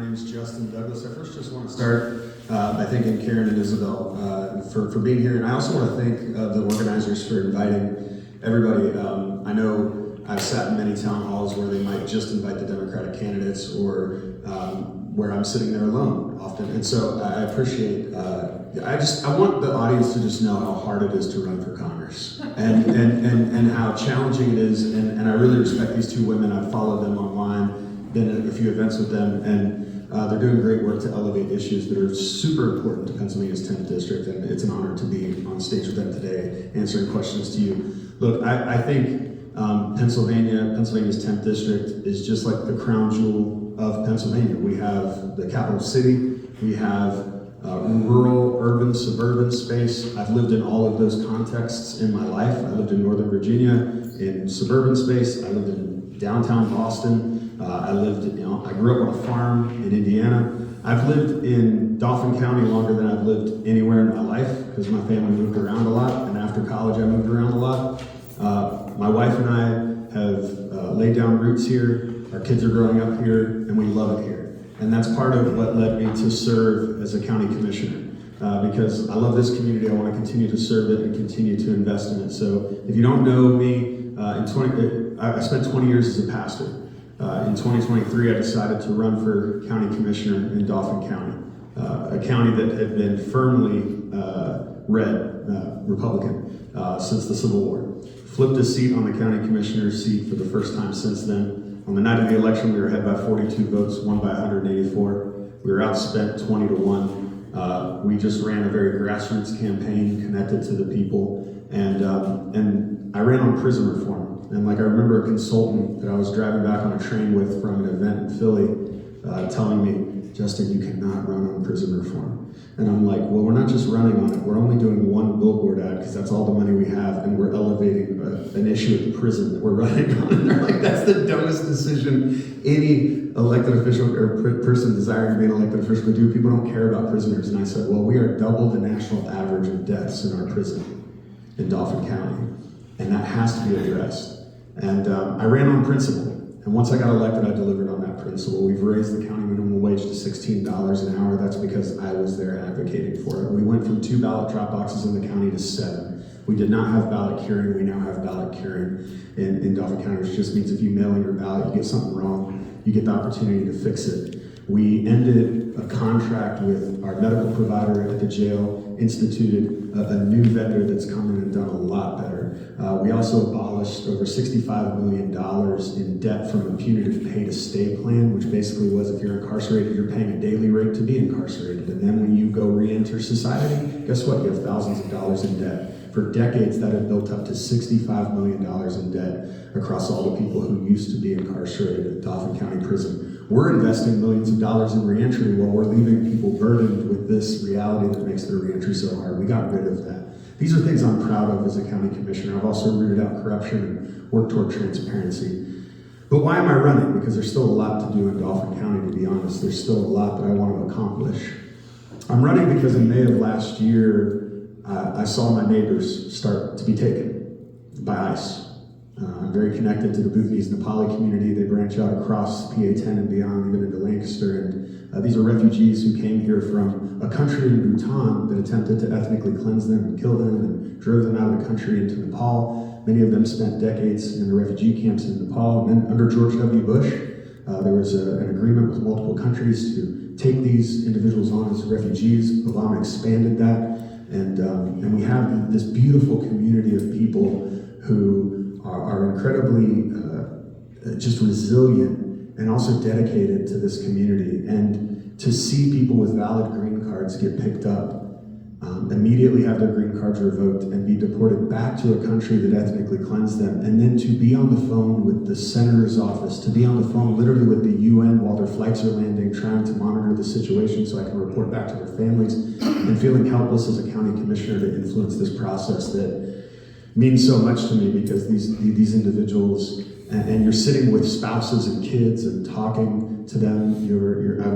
name's Justin Douglas. I first just want to start by thanking Karen and Isabel for being here. And I also want to thank the organizers for inviting everybody. I know I've sat in many town halls where they might just invite the Democratic candidates or where I'm sitting there alone often. And so I appreciate, I want the audience to just know how hard it is to run for Congress and how challenging it is. And I really respect these two women. I've followed them online, been at a few events with them, and they're doing great work to elevate issues that are super important to Pennsylvania's 10th district, and it's an honor to be on stage with them today, answering questions to you. Look, I think Pennsylvania's 10th district is just like the crown jewel of Pennsylvania. We have the capital city, we have rural, urban, suburban space. I've lived in all of those contexts in my life. I lived in Northern Virginia in suburban space. I lived in downtown Boston. I grew up on a farm in Indiana. I've lived in Dauphin County longer than I've lived anywhere in my life because my family moved around a lot, and after college I moved around a lot. My wife and I have laid down roots here. Our kids are growing up here, and we love it here. And that's part of what led me to serve as a county commissioner. Because I love this community, I want to continue to serve it and continue to invest in it. So if you don't know me, I spent 20 years as a pastor. In 2023, I decided to run for county commissioner in Dauphin County, a county that had been firmly red Republican since the Civil War. Flipped a seat on the county commissioner's seat for the first time since then. On the night of the election, we were ahead by 42 votes, won by 184. We were outspent 20-1. We just ran a very grassroots campaign connected to the people, and I ran on prison reform. And I remember a consultant that I was driving back on a train with from an event in Philly telling me, Justin, you cannot run on prison reform. And I'm like, well, we're not just running on it. We're only doing one billboard ad because that's all the money we have, and we're elevating an issue at the prison that we're running on. And they're like, that's the dumbest decision any elected official or person desiring to be an elected official could do. People don't care about prisoners. And I said, well, we are double the national average of deaths in our prison in Dauphin County, and that has to be addressed. And I ran on principle. And once I got elected, I delivered on that principle. We've raised the county minimum wage to $16 an hour. That's because I was there advocating for it. We went from 2 ballot drop boxes in the county to 7. We did not have ballot curing. We now have ballot curing in Dauphin County, which just means if you mail in your ballot, you get something wrong, you get the opportunity to fix it. We ended a contract with our medical provider at the jail, instituted a new vendor that's come in and done a lot better. We also abolished over $65 million in debt from a punitive pay to stay plan, which basically was if you're incarcerated, you're paying a daily rate to be incarcerated. And then when you go re-enter society, guess what? You have thousands of dollars in debt. For decades, that had built up to $65 million in debt across all the people who used to be incarcerated at Dauphin County Prison. We're investing millions of dollars in reentry while we're leaving people burdened with this reality that makes their reentry so hard. We got rid of that. These are things I'm proud of as a county commissioner. I've also rooted out corruption and worked toward transparency. But why am I running? Because there's still a lot to do in Dauphin County, to be honest. There's still a lot that I want to accomplish. I'm running because in May of last year, I saw my neighbors start to be taken by ICE. I'm very connected to the Bhutanese Nepali community. They branch out across Pa-10 and beyond, even into Lancaster. And these are refugees who came here from a country in Bhutan that attempted to ethnically cleanse them and kill them and drove them out of the country into Nepal. Many of them spent decades in the refugee camps in Nepal. And then under George W. Bush, there was an agreement with multiple countries to take these individuals on as refugees. Obama expanded that. And we have this beautiful community of people who are incredibly just resilient and also dedicated to this community. And to see people with valid green cards get picked up, immediately have their green cards revoked, and be deported back to a country that ethnically cleansed them, and then to be on the phone with the senator's office, to be on the phone literally with the UN while their flights are landing, trying to monitor the situation so I can report back to their families, and feeling helpless as a county commissioner to influence this process that means so much to me, because these individuals, and you're sitting with spouses and kids and talking to them.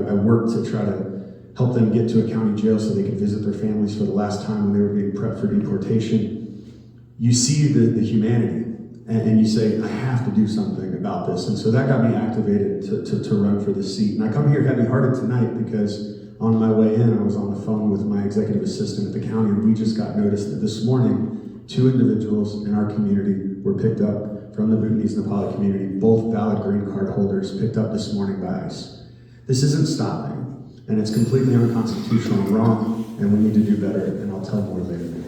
I work to try to help them get to a county jail so they can visit their families for the last time when they were being prepped for deportation. You see the humanity, and you say, I have to do something about this. And so that got me activated to run for the seat. And I come here heavy-hearted tonight because on my way in, I was on the phone with my executive assistant at the county, and we just got notice that this morning, 2 individuals in our community were picked up from the Bhutanese Nepali community, both valid green card holders, picked up this morning by ICE. This isn't stopping, and it's completely unconstitutional and wrong, and we need to do better, and I'll tell more later.